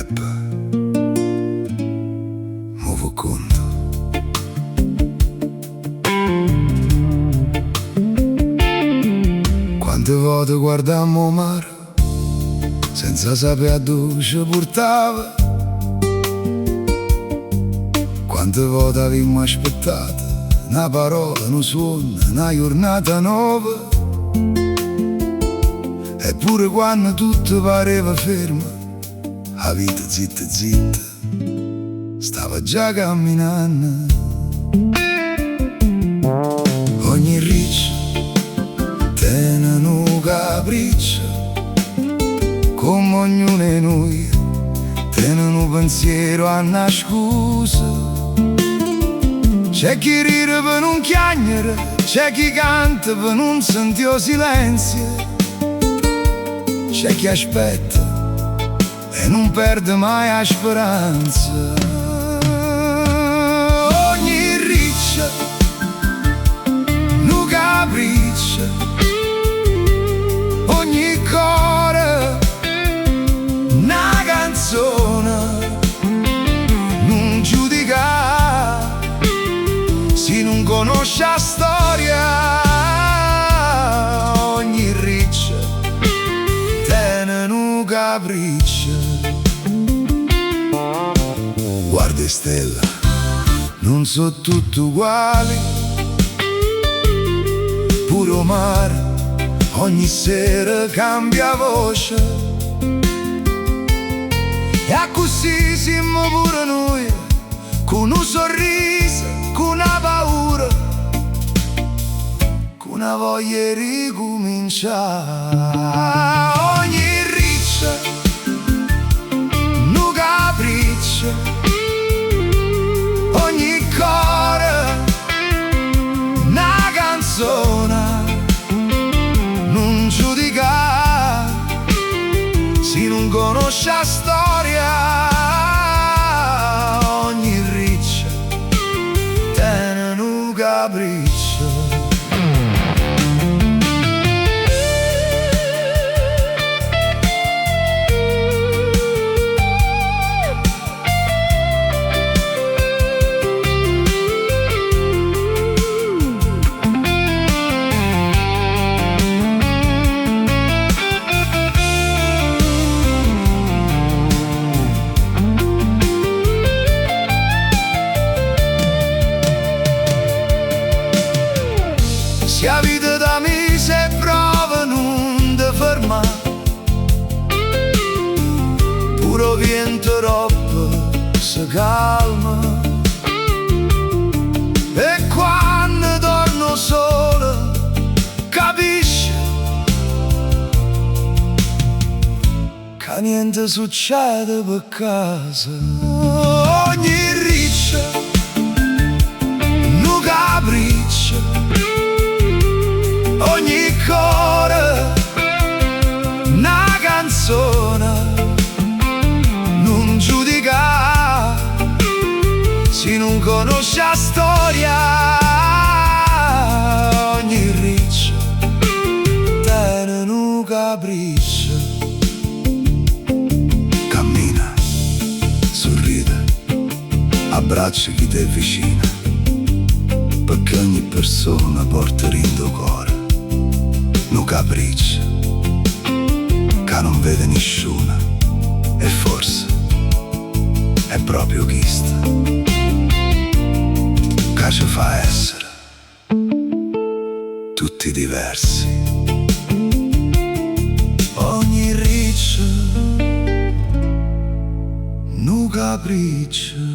rap muovo conto. Quante volte guardammo mare senza sapere a dove ci portava, quante volte avevamo aspettato una parola, un suono, una giornata nuova. Eppure quando tutto pareva fermo, la vita zitta zitta stava già camminando. Ogni riccio tiene un capriccio, come ognuno di noi tiene un pensiero a una scusa. C'è chi ride per non chiagnere, c'è chi canta per non sentire silenzio, c'è chi aspetta e non perde mai la speranza. Ogni riccia, un capriccio, ogni cuore, una canzone. Non giudica se non conosce la storia. Ogni riccia tiene un capriccio. Guarda stella, non so tutte uguali, pure o mare ogni sera cambia voce. E così siamo pure noi, con un sorriso, con una paura, con una voglia di ricominciare. Ogni riccia, un capriccio, ogni cuore, una canzone. Non giudica se non conosce la storia. Ogni riccia tiene un capriccio. Se la vita da me se prova non ti ferma, pure vento troppo si calma. E quando torno solo capisci che niente succede per caso. Ogni riccia, un capriccio, ogni cuore, una canzone. Non giudica se non conosce la storia. Ogni riccia tiene un capriccio. Cammina, sorride, abbraccia chi ti è vicino, perché ogni persona porta in tuo cuore un capriccio che non vede nessuno, e forse è proprio questo che ci fa essere tutti diversi. Ogni riccio un capriccio.